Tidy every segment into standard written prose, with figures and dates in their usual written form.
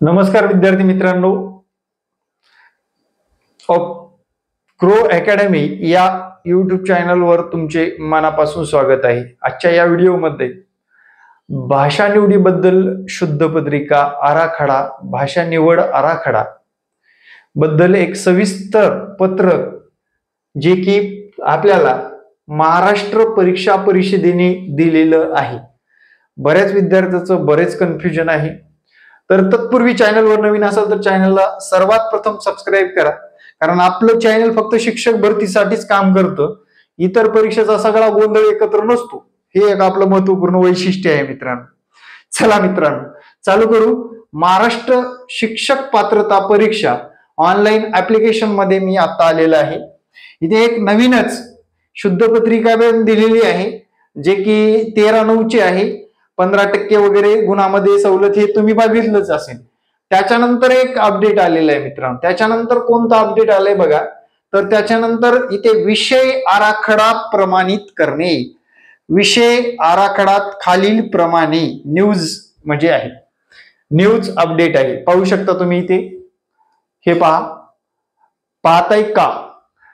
नमस्कार विद्यार्थी मित्रांनो, ग्रो अकॅडमी या यूट्यूब चॅनलवर तुमचे मनापासून स्वागत आहे। आजच्या या व्हिडिओमध्ये भाषा निवडीबद्दल शुद्ध पत्रिका आराखडा, भाषा निवड आराखडा बद्दल एक सविस्तर पत्रक जे की आपल्याला महाराष्ट्र परीक्षा परिषदेने दिलेलं आहे। बऱ्याच विद्यार्थ्यांचं बरेच कन्फ्युजन आहे, तर तत्पूर्वी चॅनलवर नवीन असाल तर चॅनलला सर्वात प्रथम सबस्क्राईब करा, कारण आपलं चॅनल फक्त शिक्षक भरतीसाठीच काम करतं। इतर परीक्षेचा सगळा गोंधळ एकत्र नसतो, हे एक आपलं महत्वपूर्ण वैशिष्ट्य आहे मित्रांनो। चला मित्रांनो, चालू करू। महाराष्ट्र शिक्षक पात्रता परीक्षा ऑनलाईन ऍप्लिकेशन मध्ये मी आता आलेला आहे। इथे एक नवीनच शुद्ध पत्रिका दिलेली आहे, जे की 13/9 ची आहे। 15% वगैरे गुणामध्ये सवलत हे तुम्ही बघितलंच असेल। त्याच्यानंतर एक अपडेट आलेलं आहे मित्रांनो। त्याच्यानंतर कोणतं अपडेट आलंय बघा, तर त्याच्यानंतर इथे विषय आराखडा प्रमाणित करणे, विषय आराखडात खालील प्रमाणे न्यूज म्हणजे आहे, न्यूज अपडेट आहे। पाहू शकता तुम्ही इथे, हे पाहताय का?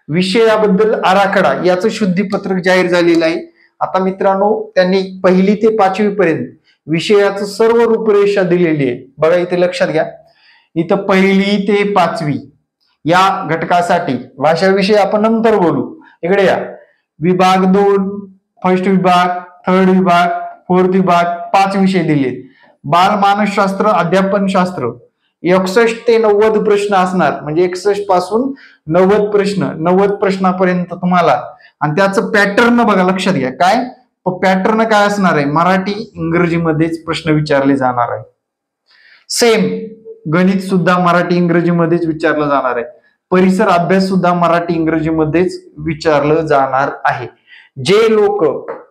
विषयाबद्दल आराखडा याचं शुद्धीपत्रक जाहीर झालेलं आहे। आता मित्रांनो, त्यांनी 1ली ते 5वी पर्यंत विषयाचं सर्व रूपरेषा दिलेली आहे। बघा इथे लक्षात घ्या, इथं 1ली ते 5वी या घटकासाठी भाषा विषय आपण नंतर बोलू। इकडे या, विभाग 2, फर्स्ट विभाग, थर्ड विभाग, फोर्थ विभाग, 5 विषय दिले। बाल मानसशास्त्र, अध्यापन शास्त्र 61 ते 90 प्रश्न असणार, म्हणजे 61 पासून 90 प्रश्न, 90 प्रश्नापर्यंत तुम्हाला। आणि त्याचं पॅटर्न बघा, लक्षात घ्या काय पॅटर्न काय असणार आहे, मराठी इंग्रजीमध्येच प्रश्न विचारले जाणार आहे। सेम गणित सुद्धा मराठी इंग्रजीमध्येच विचारलं जाणार आहे। परिसर अभ्यास सुद्धा मराठी इंग्रजीमध्येच विचारलं जाणार आहे। जे लोक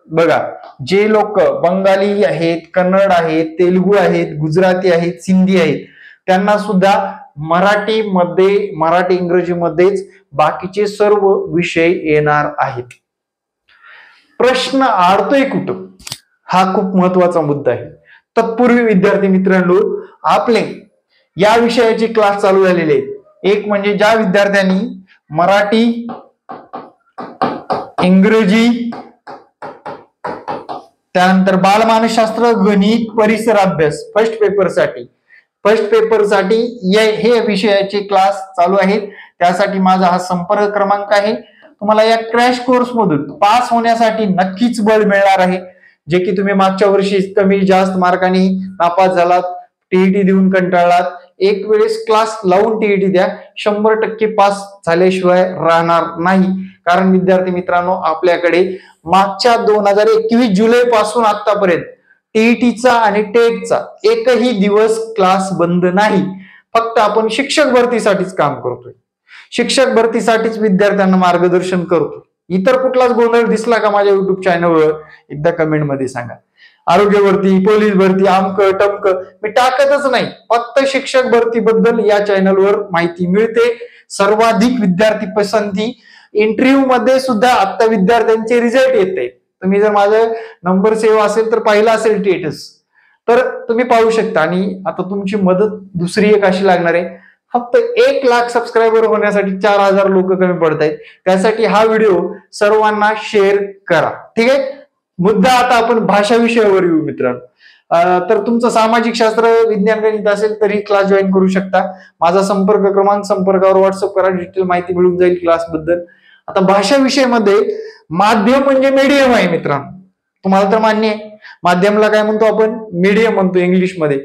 बघा, जे लोक बंगाली आहेत, कन्नड आहेत, तेलुगू आहेत, गुजराती आहेत, सिंधी आहेत, त्यांना सुद्धा मराठी इंग्रजीमध्येच बाकीचे सर्व विषय येणार आहेत। प्रश्न अडतोय कुठं, हा खूप महत्वाचा मुद्दा आहे। तत्पूर्वी विद्यार्थी मित्रांनो, आपले या विषयाचे क्लास चालू झालेले आहेत। एक म्हणजे ज्या विद्यार्थ्यांनी मराठी, इंग्रजी, त्यानंतर बालमानसशास्त्र, गणित, परिसर अभ्यास फर्स्ट पेपर साठी हे विषयाचे क्लास चालू आहेत। त्यासाठी माझा हा संपर्क क्रमांक आहे। तुम्हाला या क्रॅश कोर्स मधून पास होण्यासाठी नक्कीच बळ मिळणार आहे। जे की तुम्ही मागच्या वर्षी कमी जास्त मार्कांनी नापास झालात, टीईटी देऊन कंटाळलात, एक वेळेस क्लास लावून टीईटी द्या, 100% पास झाल्याशिवाय राहणार नाही। कारण विद्यार्थी मित्रांनो, आपल्याकडे मागच्या 2021 जुलै पासून आतापर्यंत टीईटीचा आणि टेटचा एकही दिवस क्लास बंद नाही। फक्त आपण शिक्षक भरतीसाठीच काम करतोय, शिक्षक भरतीसाठीच विद्यार्थ्यांना मार्गदर्शन करतो। इतर कुठलाच गोंधळ दिसला का माझ्या युट्यूब चॅनलवर एकदा कमेंट मध्ये सांगा। आरोग्य भरती, पोलीस भरती, आमक टमक मी टाकतच नाही, फक्त शिक्षक भरती बद्दल या चॅनलवर माहिती मिळते। सर्वाधिक विद्यार्थी पसंती इंटरव्ह्यू मध्ये सुद्धा आता विद्यार्थ्यांचे रिझल्ट येते। तुम्ही जर माझा नंबर सेव्ह असेल तर पाहिला असेल स्टेटस, तर तुम्ही पाहू शकता। आणि आता तुमची मदत दुसरी एक अशी लागणार आहे, फक्त 1 लाख सबस्क्रायबर होण्यासाठी 4000 लोक कमी पडत आहेत। त्यासाठी हा व्हिडिओ सर्वांना शेअर करा, ठीक आहे। मुद्दा आता आपण भाषा विषयावर येऊ मित्रांनो। तर तुमचं सामाजिक शास्त्र, विज्ञान, गणित असेल तरी क्लास जॉईन करू शकता। माझा संपर्क क्रमांक, संपर्कावर व्हॉट्सअप करा, डिटेल माहिती मिळून जाईल क्लास बद्दल। आता भाषा विषयामध्ये माध्यम म्हणजे मीडियम आहे मित्रांनो, तुम्हाला तर मान्य आहे। माध्यमला काय म्हणतो आपण, मीडियम म्हणतो इंग्लिश मध्ये।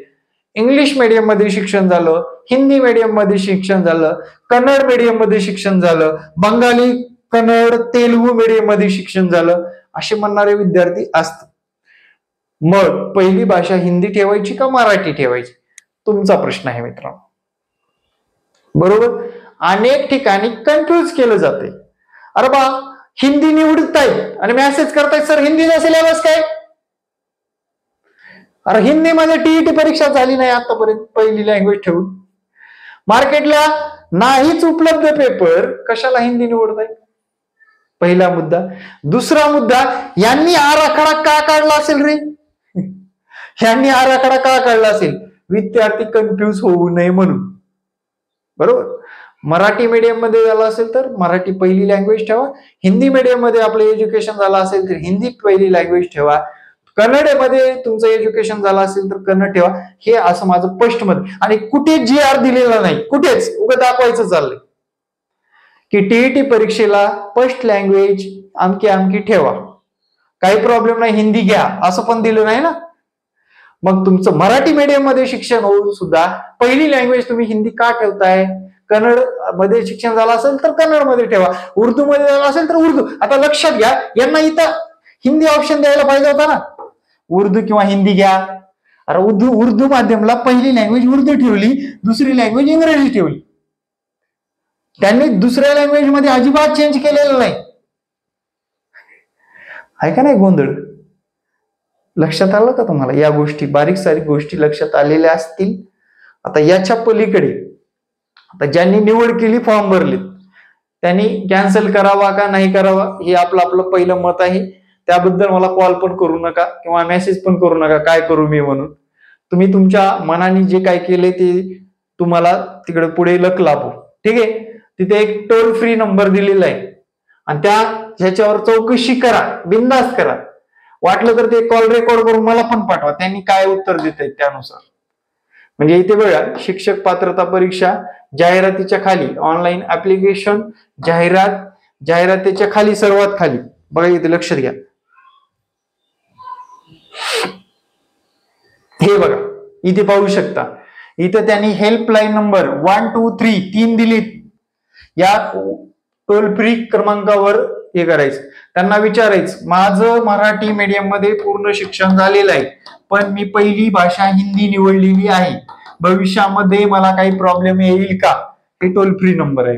इंग्लिश मीडियम मध्ये शिक्षण झालं, हिंदी मीडियम मध्ये शिक्षण झालं, कन्नड मीडियम मध्ये शिक्षण झालं, बंगाली, कन्नड, तेलुगू मीडियम मध्ये शिक्षण झालं, असे म्हणणारे विद्यार्थी असतात। मग पहिली भाषा हिंदी ठेवायची का मराठी ठेवायची, तुमचा प्रश्न आहे मित्रांनो, बरोबर। अनेक ठिकाणी कन्फ्युज केलं जाते। अरे बा, हिंदी निवडतायत आणि मेसेज करतायत सर हिंदीचा सिलेबस काय। अरे हिंदीमध्ये टीईटी परीक्षा झाली नाही आतापर्यंत, पहिली लँग्वेज ठेवून मार्केटला नाहीच उपलब्ध पेपर, कशाला हिंदी निवडताय, पहिला मुद्दा। दुसरा मुद्दा, यांनी आराखडा का काढला असेल रे, यांनी आराखडा का काढला असेल, विद्यार्थी कन्फ्यूज होऊ नये म्हणून. बरोबर. मराठी मीडियम मध्ये झालं असेल तर मराठी पहिली लँग्वेज ठेवा. हिंदी मीडियम मध्ये आपलं एज्युकेशन झालं असेल तर हिंदी पहिली लँग्वेज ठेवा. कन्नडमध्ये तुमचं एज्युकेशन झालं असेल तर कन्नड ठेवा. हे असं माझं स्पष्ट मत. आणि कुठे GR दिलेला नाही, कुठेच उगाच दाखवायचं चाललंय की टीईटी परीक्षेला फर्स्ट लँग्वेज आमकी आमकी ठेवा, काही प्रॉब्लेम नाही, हिंदी घ्या असं पण दिलं नाही ना. मग तुमचं मराठी मीडियम मध्ये शिक्षण होऊन सुद्धा पहिली लँग्वेज तुम्ही हिंदी का ठेवताय? कन्नड मध्ये शिक्षण झालं असेल तर कन्नड मध्ये ठेवा, उर्दू मध्ये झालं असेल तर उर्दू. आता लक्षात घ्या, यांना इथं हिंदी ऑप्शन द्यायला पाहिजे होता ना, उर्दू किंवा हिंदी घ्या. अरे उर्दू माध्यमला पहिली लँग्वेज उर्दू ठेवली, दुसरी लँग्वेज इंग्रजी ठेवली. त्यांनी दुसऱ्या लँग्वेज मध्ये अजिबात चेंज केलेलं नाही. आहे का नाही गोंधळ? लक्षात आलं का तुम्हाला? या गोष्टी बारीक सारीक गोष्टी लक्षात आलेल्या असतील. आता याच्या पलीकडे आता ज्यांनी निवड केली, फॉर्म भरले, त्यांनी कॅन्सल करावा का नाही करावा हे आपलं आपलं पहिलं मत आहे. त्याबद्दल मला कॉल पण करू नका किंवा मेसेज पण करू नका काय करू मी म्हणून. तुम्ही तुमच्या मनाने जे काय केले ते तुम्हाला तिकडे पुढे लक लाभो. ठीक आहे. तिथे एक टोल फ्री नंबर दिलेला आहे आणि ह्याच्यावर चौकशी करा, बिनधास्त करा. वाटलं तर ते कॉल रेकॉर्ड करून मला पण पाठवा, त्यांनी काय उत्तर देत आहेत त्यानुसार. म्हणजे इथे बघा, शिक्षक पात्रता परीक्षा जाहिरातीच्या खाली ऑनलाईन ऍप्लिकेशन जाहिरातीच्या खाली सर्वात खाली बघा, इथे लक्षात घ्या. हे बघा इथे पाहू शकता, इथे त्यांनी हेल्पलाईन नंबर 1 2 3 3 दिलीत. या टोल फ्री क्रमांकावर हे करायचं, त्यांना विचारायचं, माझं मराठी मीडियम मध्ये पूर्ण शिक्षण झालेलं आहे पण मी पहिली भाषा हिंदी निवडलेली आहे, भविष्यामध्ये मला काही प्रॉब्लेम येईल का? हे टोल फ्री नंबर आहे.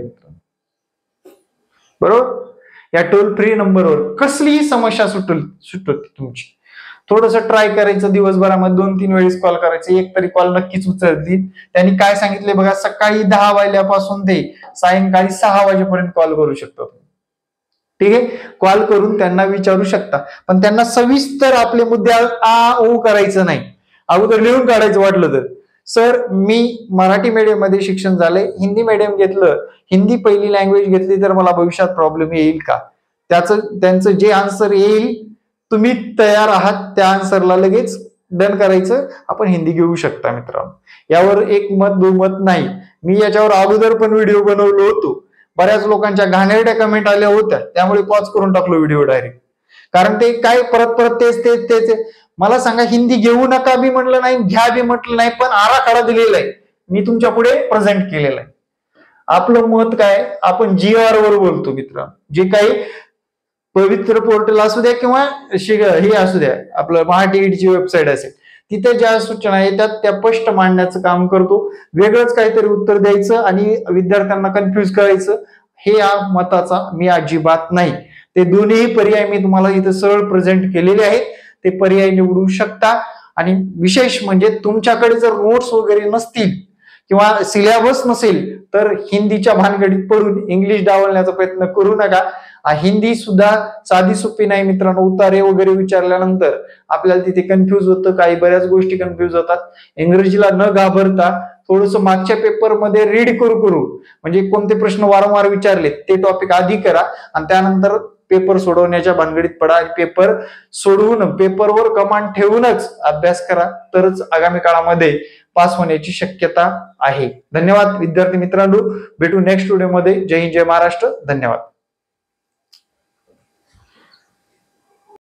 बरोबर. या टोल फ्री नंबरवर कसलीही समस्या सुटत तुमची. थोडस ट्राय करायचं, दिवसभरामध्ये 2-3 वेळेस कॉल करायचे, एक तरी कॉल नक्कीच उचलतील. त्यांनी काय सांगितले बघा, सकाळी 10 वाजल्यापासून ते सायंकाळी 6 वाजेपर्यंत कॉल करू शकता. ठीक आहे. कॉल करून त्यांना विचारू शकता, पण त्यांना सविस्तर आपले मुद्दे करायचं नाही, अगोदर लिहून काढायचं वाटलं तर. सर, मी मराठी मीडियम मध्ये शिक्षण झालंय, हिंदी मीडियम घेतलं, हिंदी पहिली लँग्वेज घेतली तर मला भविष्यात प्रॉब्लेम येईल का? त्यांचं जे आन्सर येईल, तुम्ही तयार आहात त्या आन्सरला लगेच डन करायचं. आपण हिंदी घेऊ शकता मित्रांनो. यावर एक मत दुमत नाही. मी याच्यावर अगोदर पण व्हिडिओ बनवलो होतो, बऱ्याच लोकांच्या घाणेरड्या कमेंट आल्या होत्या, त्यामुळे पॉज करून टाकलो व्हिडिओ डायरेक्ट. कारण ते काय परत तेच. मला सांगा, हिंदी घेऊ नका बी म्हटलं नाही, घ्या बी म्हटलं नाही, पण आराखडा दिलेला आहे, मी तुमच्या पुढे प्रेझेंट केलेला आहे. आपलं मत काय, आपण GR वर बोलतो मित्रांनो. जे काही पवित्र पोर्टल असू द्या किंवा हे असू द्या, आपलं महाटीईटीची वेबसाईट असेल, तिथे ज्या सूचना येतात त्या स्पष्ट मांडण्याचं काम करतो. वेगळंच काहीतरी उत्तर द्यायचं आणि विद्यार्थ्यांना कन्फ्युज करायचं, हे या मताचा मी अजिबात नाही. ते दोन्ही पर्याय मी तुम्हाला इथे सरळ प्रेझेंट केलेले आहेत, ते पर्याय निवडू शकता. आणि विशेष म्हणजे तुमच्याकडे जर नोट्स वगैरे नसतील किंवा सिलेबस नसेल तर हिंदीच्या भानगडीत पडून इंग्लिश डावलण्याचा प्रयत्न करू नका. हिंदी सुद्धा साधी सोपी नाही मित्रांनो. उतारे वगैरे विचारल्यानंतर आपल्याला तिथे कन्फ्युज होतं, काही बऱ्याच गोष्टी कन्फ्युज होतात. इंग्रजीला न घाबरता थोडस मागच्या पेपर मध्ये रीड करू म्हणजे कोणते प्रश्न वारंवार विचारले ते टॉपिक आधी करा आणि त्यानंतर पेपर सोडवण्याच्या भानगडीत पडा. आणि पेपर सोडवून पेपरवर कमांड ठेवूनच अभ्यास करा, तरच आगामी काळामध्ये पास होण्याची शक्यता आहे. धन्यवाद विद्यार्थी मित्रांनो. भेटू नेक्स्ट व्हिडिओ मध्ये. जय हिंद, जय महाराष्ट्र. धन्यवाद.